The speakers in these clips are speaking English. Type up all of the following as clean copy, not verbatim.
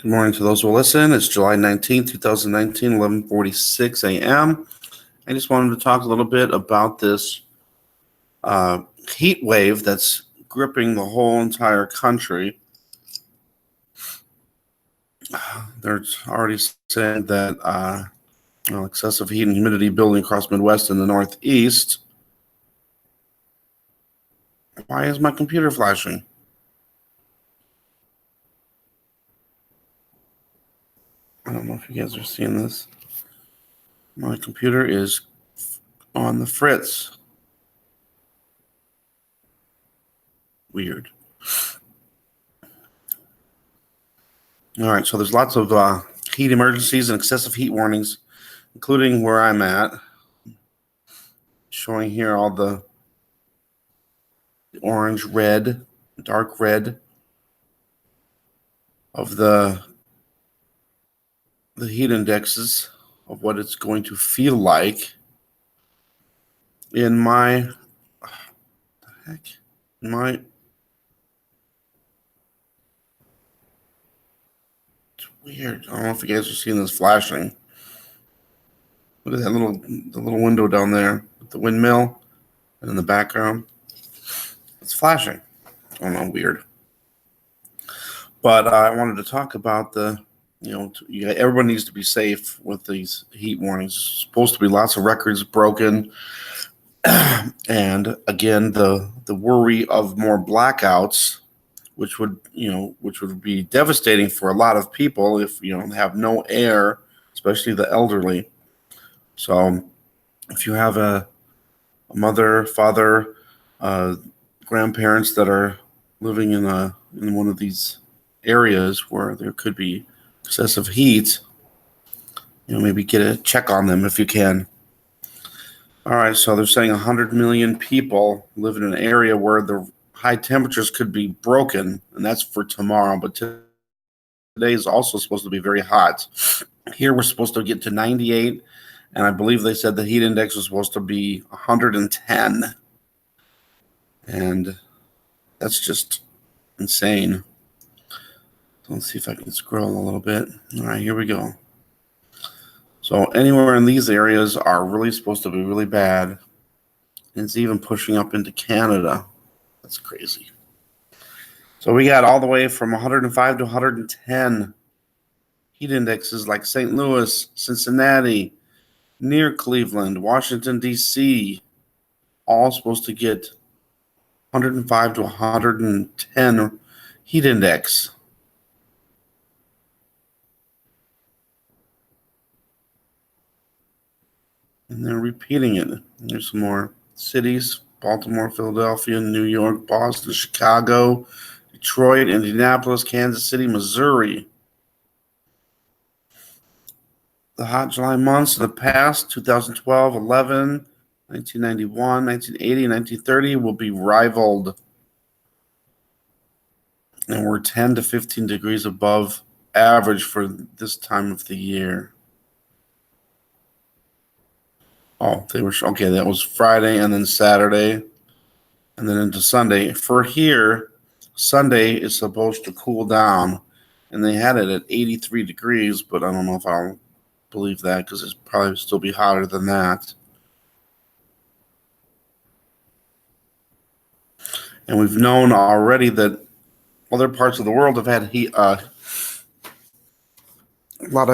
Good morning to those who listen. It's July 19th, 2019, 11:46 a.m. I just wanted to talk a little bit about this heat wave that's gripping the whole entire country. They're already saying that excessive heat and humidity building across Midwest and the Northeast. Why is my computer flashing? I don't know if you guys are seeing this. My computer is on the fritz. Weird. All right, so there's lots of heat emergencies and excessive heat warnings, including where I'm at. Showing here all the orange, red, dark red of the heat indexes of what it's going to feel like in my it's weird. I don't know if you guys are seeing this flashing. Look at that the little window down there with the windmill and in the background. It's flashing. I don't know, weird. But I wanted to talk about everyone needs to be safe with these heat warnings. There's supposed to be lots of records broken. And again, the worry of more blackouts, which would be devastating for a lot of people if have no air, especially the elderly. So if you have a mother, father, grandparents that are living in one of these areas where there could be excessive heat, maybe get a check on them if you can. All right, so they're saying 100 million people live in an area where the high temperatures could be broken, and that's for tomorrow. But today is also supposed to be very hot. Here we're supposed to get to 98, and I believe they said the heat index was supposed to be 110. And that's just insane. So let's see if I can scroll a little bit. All right, here we go. So anywhere in these areas are really supposed to be really bad. And it's even pushing up into Canada. That's crazy. So we got all the way from 105 to 110 heat indexes like St. Louis, Cincinnati, near Cleveland, Washington, D.C., all supposed to get 105 to 110 heat index. And they're repeating it. There's some more cities: Baltimore, Philadelphia, New York, Boston, Chicago, Detroit, Indianapolis, Kansas City, Missouri. The hot July months of the past, 2012, 11, 1991, 1980, 1930, will be rivaled. And we're 10 to 15 degrees above average for this time of the year. Oh, they were okay. That was Friday and then Saturday and then into Sunday. For here, Sunday is supposed to cool down, and they had it at 83 degrees, but I don't know if I'll believe that because it's probably still be hotter than that. And we've known already that other parts of the world have had heat, a lot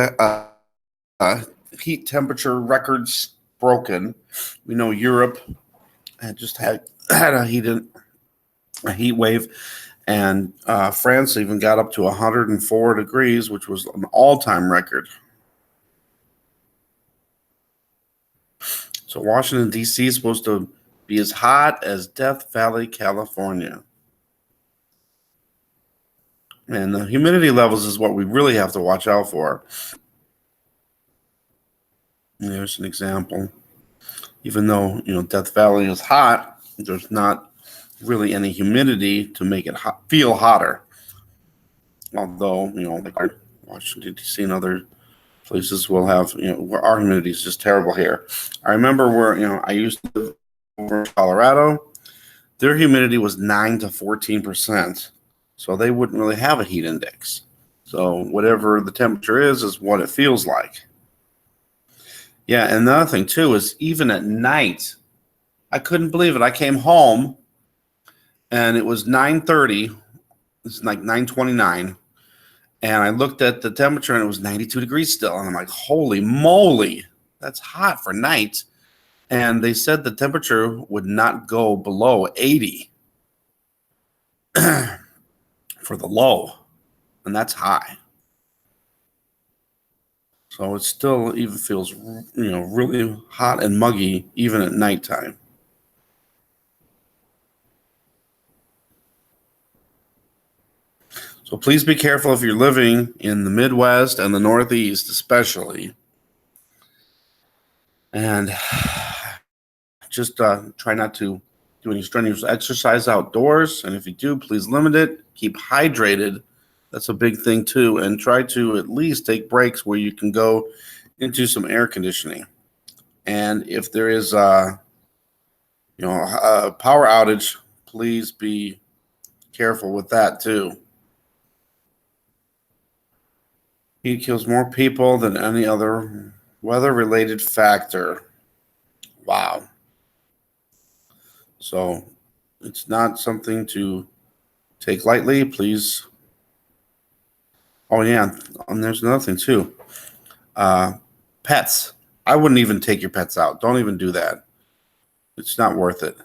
of heat temperature records broken. We know Europe had just had a heat wave, and France even got up to 104 degrees, which was an all-time record. So Washington, D.C. is supposed to be as hot as Death Valley, California. And the humidity levels is what we really have to watch out for. And there's an example. Even though, Death Valley is hot, there's not really any humidity to make it feel hotter. Although, like Washington, D.C. and other places will have, where our humidity is just terrible here. I remember where, I used to live over in Colorado. Their humidity was 9 to 14%. So they wouldn't really have a heat index. So whatever the temperature is what it feels like. Yeah, and another thing too is even at night, I couldn't believe it. I came home and it was 9:30. It's like 9:29, and I looked at the temperature and it was 92 degrees still. And I'm like, holy moly, that's hot for night. And they said the temperature would not go below 80 for the low, and that's high. So it still even feels, really hot and muggy even at nighttime. So please be careful if you're living in the Midwest and the Northeast, especially. And just try not to do any strenuous exercise outdoors. And if you do, please limit it. Keep hydrated. That's a big thing too. And try to at least take breaks where you can go into some air conditioning. And if there is a power outage, please be careful with that too. Heat kills more people than any other weather-related factor. Wow. So it's not something to take lightly. Please. Oh, yeah. And there's another thing too. Pets. I wouldn't even take your pets out. Don't even do that. It's not worth it.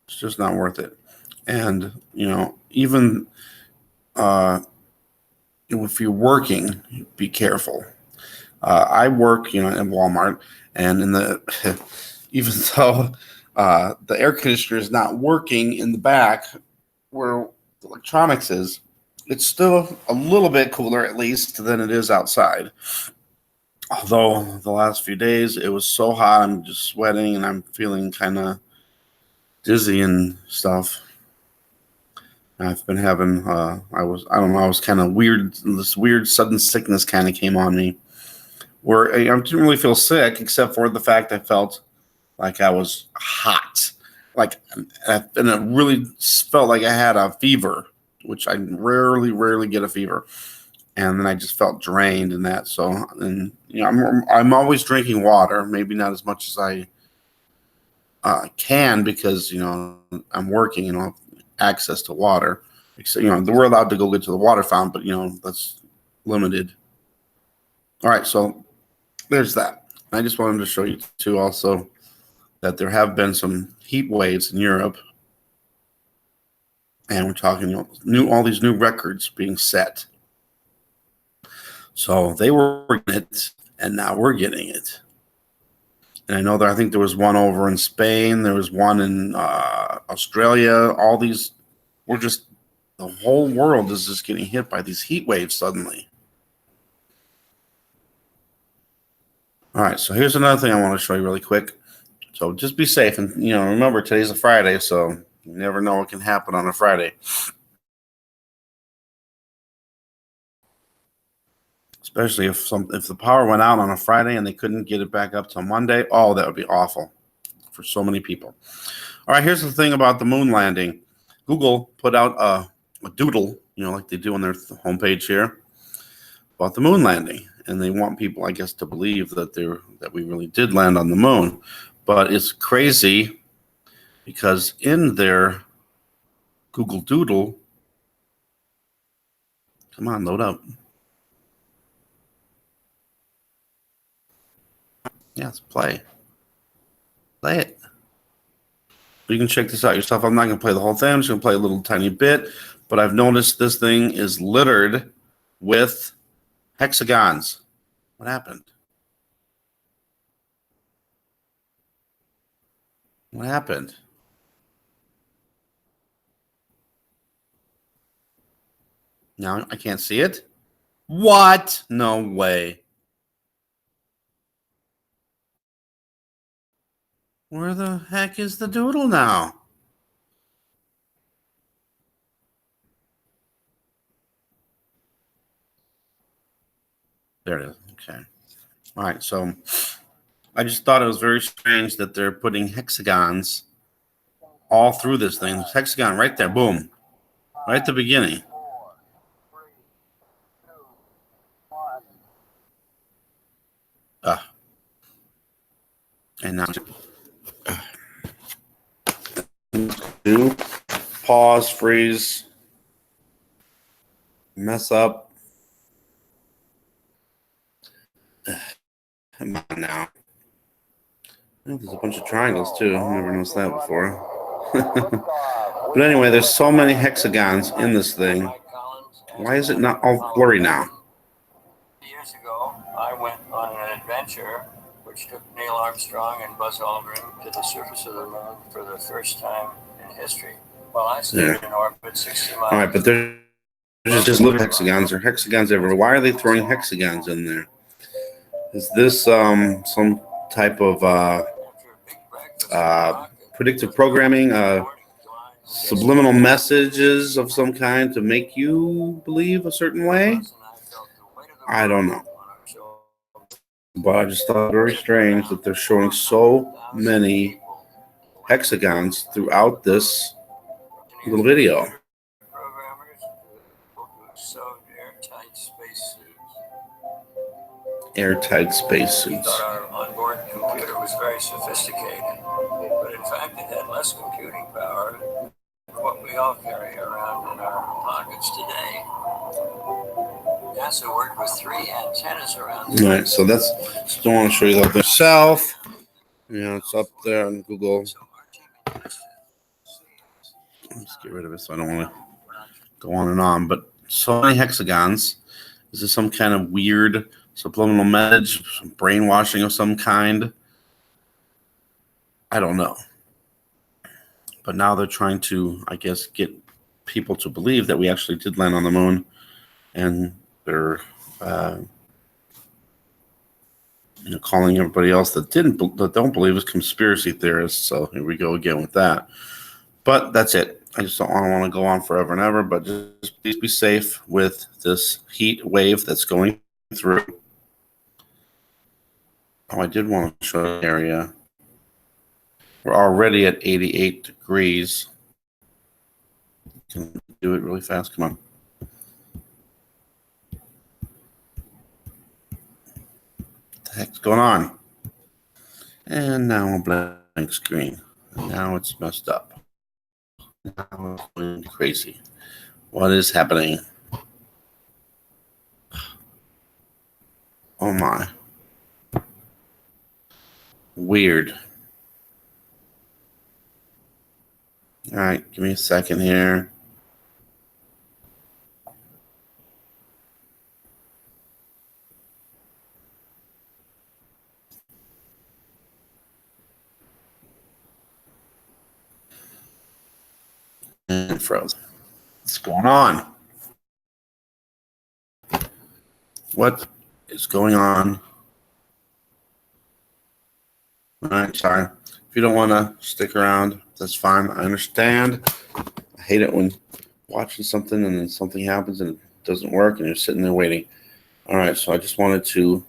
It's just not worth it. And, even if you're working, be careful. I work, in Walmart, and in the even though the air conditioner is not working in the back where the electronics is, it's still a little bit cooler at least than it is outside. Although the last few days it was so hot, I'm just sweating and I'm feeling kind of dizzy and stuff. I've been having, I was kind of weird. This weird sudden sickness kind of came on me where I didn't really feel sick except for the fact I felt like I was hot. And it really felt like I had a fever, which I rarely get a fever. And then I just felt drained in that. So, and I'm always drinking water, maybe not as much as I can because I'm working and I don't have access to water. So, we're allowed to go get to the water fountain, but that's limited. All right, so there's that. I just wanted to show you too also that there have been some heat waves in Europe, and we're talking all these new records being set. So they were getting it, and now we're getting it. And I know I think there was one over in Spain. There was one in Australia. All these, the whole world is just getting hit by these heat waves suddenly. All right, so here's another thing I want to show you really quick. So just be safe, and remember today's a Friday, so you never know what can happen on a Friday. Especially if the power went out on a Friday and they couldn't get it back up till Monday. Oh, that would be awful for so many people. All right, here's the thing about the moon landing. Google put out a doodle, like they do on their homepage here, about the moon landing, and they want people, I guess, to believe that we really did land on the moon. But it's crazy because in their Google Doodle, come on, load up. Yeah, let's play. Play it. You can check this out yourself. I'm not going to play the whole thing. I'm just going to play a little tiny bit. But I've noticed this thing is littered with hexagons. What happened? What happened? Now I can't see it? What? No way. Where the heck is the doodle now? There it is. Okay. All right. So I just thought it was very strange that they're putting hexagons all through this thing. There's hexagon right there. Boom. Right at the beginning. And now do pause, freeze, mess up. Come on now. Oh, there's a bunch of triangles too. I've never noticed that before. But anyway, there's so many hexagons in this thing. Why is it not all blurry now? Years ago, I went on an adventure which took Neil Armstrong and Buzz Aldrin to the surface of the moon for the first time in history. Well, I stayed in orbit 60 miles. All right, but there's just little hexagons. There are hexagons everywhere. Why are they throwing hexagons in there? Is this some type of predictive programming, subliminal messages of some kind to make you believe a certain way? I don't know. But I just thought it very strange that they're showing so many hexagons throughout this little video. Airtight spacesuits. Our onboard computer was very sophisticated, but in fact it had less computing power than what we all carry around in our pockets today. NASA worked with 3 antennas around. All right, so that's still want to show you that there south. Yeah, it's up there on Google. Let's get rid of it so I don't want to go on and on. But so many hexagons. Is this some kind of weird subliminal message, some brainwashing of some kind? I don't know. But now they're trying to, I guess, get people to believe that we actually did land on the moon. And they're calling everybody else that don't believe us conspiracy theorists. So here we go again with that. But that's it. I just don't want to go on forever and ever. But just please be safe with this heat wave that's going through. Oh, I did want to show the area. We're already at 88 degrees. Can we do it really fast? Come on. What the heck's going on? And now a blank screen. And now it's messed up. Now it's going crazy. What is happening? Oh my. Weird. All right, give me a second here. And froze. What's going on? What is going on? All right, sorry. If you don't want to stick around, that's fine. I understand. I hate it when watching something and then something happens and it doesn't work and you're sitting there waiting. All right, so I just wanted to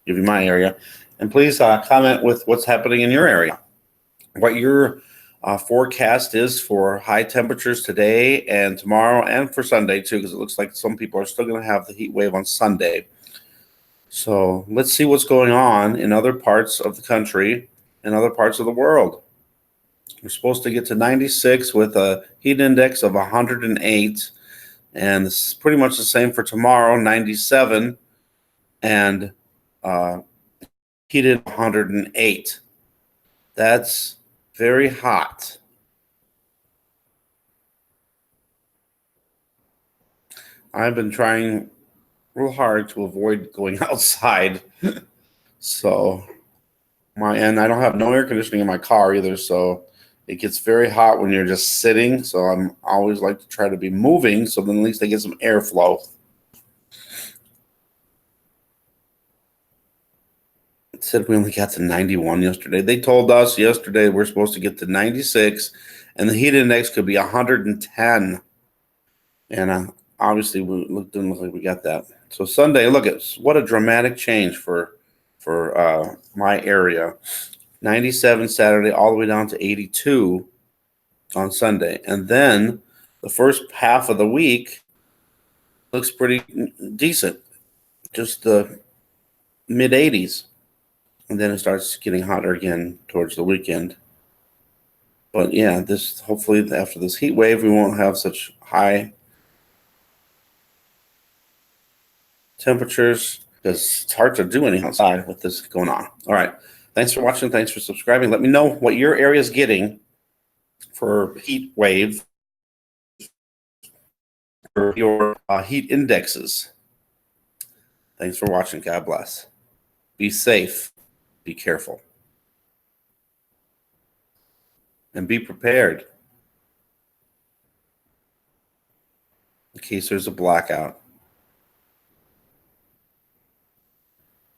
give you my area. And please comment with what's happening in your area. What your forecast is for high temperatures today and tomorrow and for Sunday too, because it looks like some people are still going to have the heat wave on Sunday. So let's see what's going on in other parts of the country and other parts of the world. We're supposed to get to 96 with a heat index of 108. And this is pretty much the same for tomorrow, 97. And heated 108. That's very hot. I've been trying real hard to avoid going outside. So and I don't have no air conditioning in my car either, so it gets very hot when you're just sitting. So I'm always like to try to be moving, so then at least I get some airflow. It said we only got to 91 yesterday. They told us yesterday we're supposed to get to 96, and the heat index could be 110. And obviously didn't look like we got that. So Sunday, look at what a dramatic change for my area. 97 Saturday, all the way down to 82 on Sunday. And then the first half of the week looks pretty decent. Just the mid 80s. And then it starts getting hotter again towards the weekend. But yeah, this hopefully after this heat wave, we won't have such high temperatures because it's hard to do anything outside with this going on. All right. Thanks for watching. Thanks for subscribing. Let me know what your area is getting for heat wave, for your heat indexes. Thanks for watching. God bless. Be safe. Be careful. And be prepared in case there's a blackout.